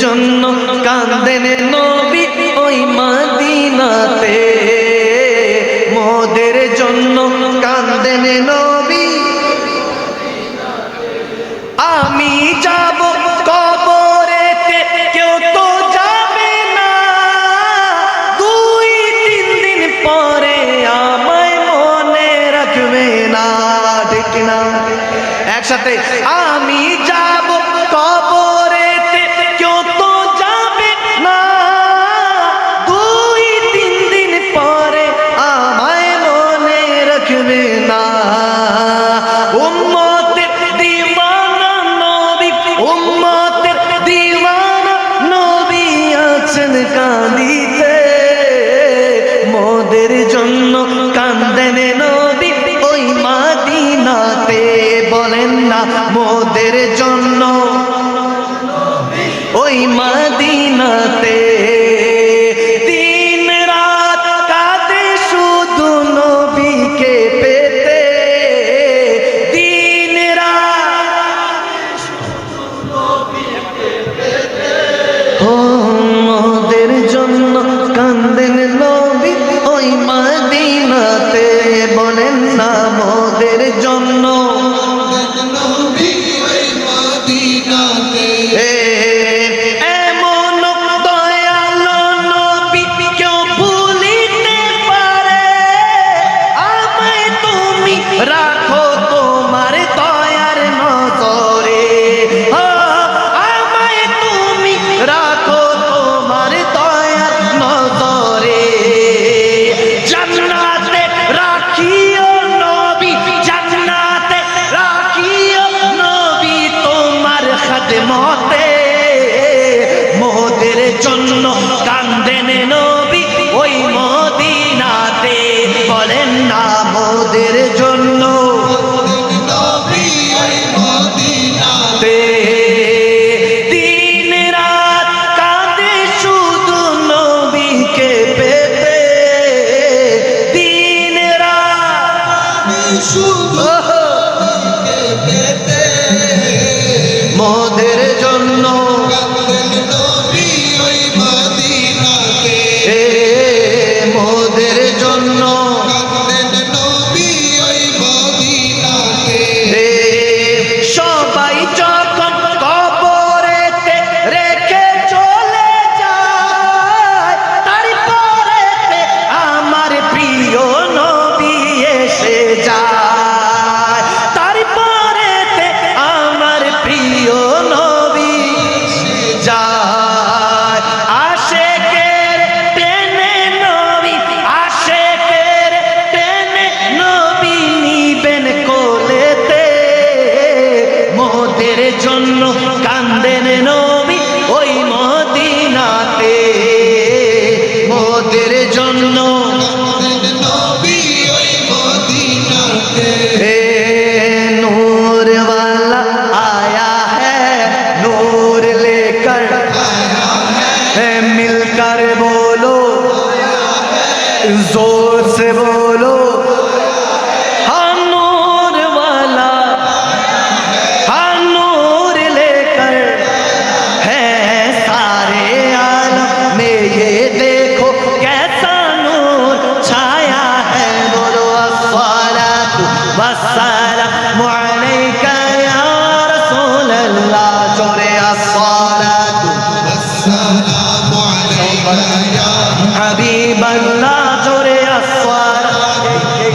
জন্য কাঁদেন নবী ওই মদিনাতে, মোদের জন্য কাঁদেন নবী। আমি যাব কবরেতে কেউ তো যাবে না, 2-3 দিন পরে আমায় মনে রাখবে না, ঠিক না? একসাথে আমি যাব কবরেতে কেউ তো যাবে না, 2-3 দিন পরে আমায় মনে রাখবে না। উম্মতের দিওয়ানা নবী, উম্মতের দিওয়ানা নবী আছেন কাঁদিতে, মোদের জন্য কাঁদেন নবী ওই মদিনাতে। বলেন না মোদের জন্য ওই মদিনাতে, দিন রাত কাঁদে শুধু নবীকে পেতে, দিন রাত ও মোদের জন্য কাঁদেন নবী ওই মদিনাতে। বলেন না মোদের জন্য এমন দয়ালো নবী কেউ ভুলিতে পারে, আমায় তুমি রাখো তোমার দয়ার নজরে, আমায় তুমি রাখো তোমার দয়ার নজরে। জান্নাতে রাখিও নবী, জান্নাতে রাখিও নবী তোমার খাদমতে, মোদের জন্য কাঁদেন নবী ওই মদিনাতে। বলেন না মোদের জন্য দিন রাত কাঁদে শুধু নবীকে পেতে, দিন রাত শুধু মোদের জন্য মোদের জন্য সবাই যখন কবরেতে রেখে চলে যায়, তারপরেতে আমার প্রিয় নবী এসে যায়, তারপরেতে আমার প্রিয় নবী যায়। আশেকের টেনে নবী, আশেকের টেনে নবী নিবেন কোলেতে, মোদের জন্য কাঁদেন নবী ওই মদিনাতে, মোদের জন্য नूर वाला आया है, नूर लेकर है, मिलकर बोलो जोर से बोलो, हाँ नूर वाला, हाँ नूर लेकर है सारे आलम में, ये देखो कैसा नूर छाया है। बोलो अस्सलातु वस्सलामु अलैका या रसूल अल्लाह, जोरे अस्सलातु वस्सलामु अलैका या हबीब अल्लाह, जोरे अस्सलातु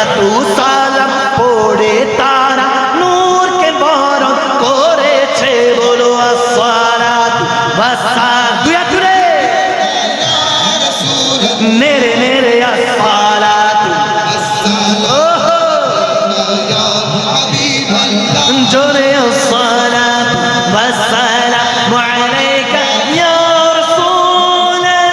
সালাতু সালাম পড়ে তারা নূরকে বরণ করেছে বলো আসসালাতু ওয়াসসালাম দুই হাত তুলে নেড়ে নেড়ে আসসালাতু জোরে আসসালাতু ওয়াসসালামু আলাইকা ইয়া রাসূলাল্লাহ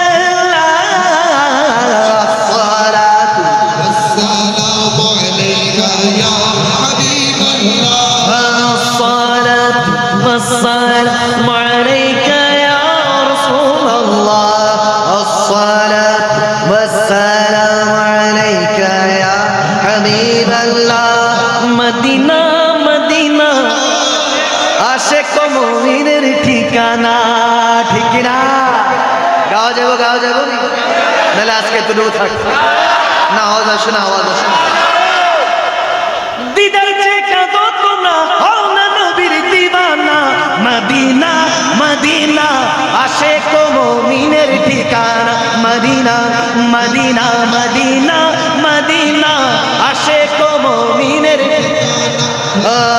আসসালাতু والسلام عليك يا حبيب الله الصلاة والسلام عليك يا رسول الله الصلاة والسلام عليك يا حبيب الله مدينة مدينة আশেক মুমিনের ঠিকানা ঠিক না গাওয়া যাবো নাহলে আজকে তুলু থাক না আওয়াজ আসে না দিদার যে কাঁদো তোমরা হও না নবীর দিওয়ানা মদিনা মদিনা আশেক মুমিনের ঠিকানা মদিনা মদিনা মদিনা মদিনা আশেক মুমিনের ঠিকানা